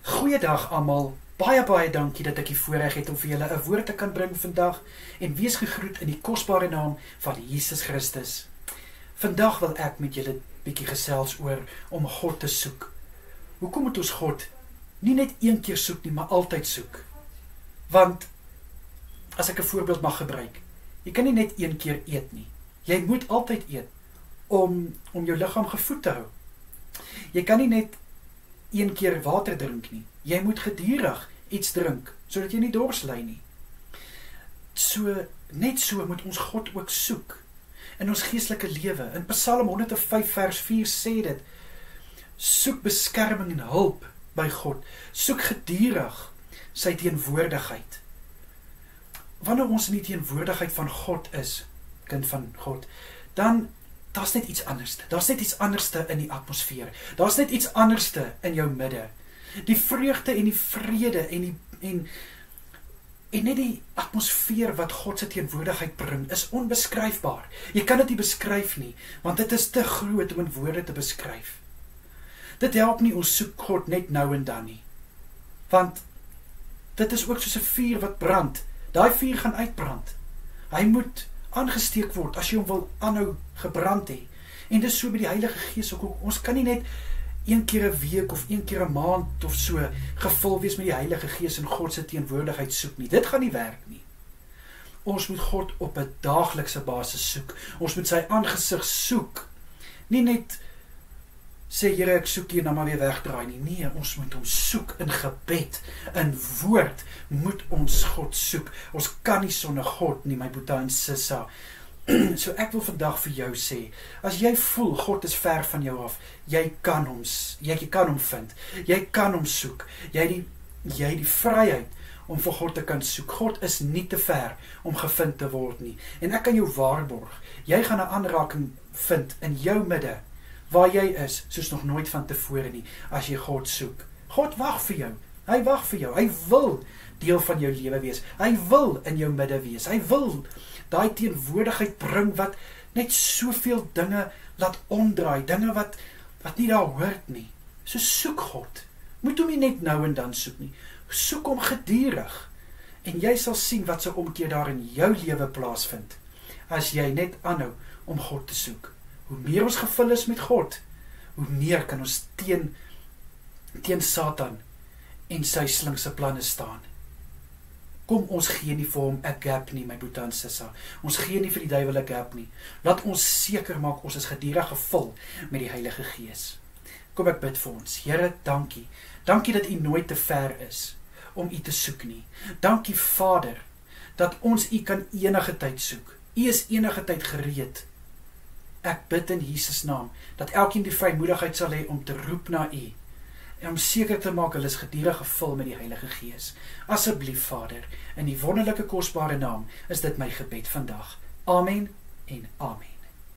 Goeiedag almal, baie dankie dat ek die voorreg het om vir julle 'n woord te kan bring vandag en wees gegroet in die kosbare naam van Jesus Christus. Vandag wil ek met julle bietjie gesels oor om God te soek. Hoekom moet ons God nie net een keer soek nie, maar altyd soek? Want, as ek 'n voorbeeld mag gebruik, jy kan nie net een keer eet nie. Jy moet altyd eet om jou liggaam gevoed te hou. Jy kan nie net een keer water drink nie. Jy moet gedurig iets drink, sodat jy nie dors ly nie. Net so moet ons God ook soek in ons geestelike lewe. In Psalm 105 vers 4 sê dit, soek beskerming en hulp by God. Soek gedurig sy teenwoordigheid. Wanneer ons in die teenwoordigheid van God is, kind van God, dan daar's net iets anderste. Daar's net iets anderste in die atmosfeer. Daar's net iets anderste in jou midde. Die vreugde en die vrede en net die atmosfeer wat God se teenwoordigheid bring, is onbeskryfbaar. Jy kan dit nie beskryf nie, want dit is te groot om in woorde te beskryf. Dit help nie ons soek God net nou en dan nie. Want dit is ook soos 'n vuur wat brand. Daai vuur gaan uitbrand. Hy moet aangesteek word as jy hom wil aanhou gebrand hê. En dis so met die Heilige Gees ook. Ons kan nie net een keer 'n week of een keer 'n maand of so gevul wees met die Heilige Gees en God se teenwoordigheid soek nie. Dit gaan nie werk nie. Ons moet God op 'n daaglikse basis soek. Ons moet sy aangesig soek. Nie net sê, Here, ek soek hier, nou maar weer wegdraai nie. Nee, ons moet hom soek in gebed, in woord moet ons God soek. Ons kan nie sonder God nie, my boetie en sissa. So ek wil vandag vir jou sê, as jy voel God is ver van jou af, jy kan hom vind. Jy kan hom soek. Jy het die vryheid om vir God te kan soek. God is nie te ver om gevind te word nie. En ek kan jou waarborg, jy gaan 'n aanraking vind in jou midde, waar jy is, soos nog nooit van tevore nie, as jy God soek. God wag vir jou. Hy wag vir jou. Hy wil deel van jou lewe wees. Hy wil in jou midde wees. Hy wil daai teenwoordigheid bring wat net soveel dinge laat omdraai, dinge wat nie daar hoort nie. So soek God. Moet hom nie net nou en dan soek nie. Soek hom gedurig. En jy sal sien wat se omkeer daar in jou lewe plaasvind, as jy net aanhou om God te soek. Hoe meer ons gevul is met God, hoe meer kan ons teen Satan en sy slinkse planne staan. Kom, ons gee nie vir hom 'n gap nie, my boetie en sissa. Ons gee nie vir die duiwel 'n gap nie. Laat ons seker maak, ons is gedurig gevul met die Heilige Gees. Kom, ek bid vir ons. Here, dankie. Dankie dat U nooit te ver is om U te soek nie. Dankie, Vader, dat ons U kan enige tyd soek. U is enige tyd gereed. Ek bid in Jesus naam, dat elkeen die vrymoedigheid sal hê om te roep na U, en om seker te maak, hulle is gedurig gevul met die Heilige Gees. Asseblief, Vader, in die wonderlike kosbare naam, is dit my gebed vandag. Amen en amen.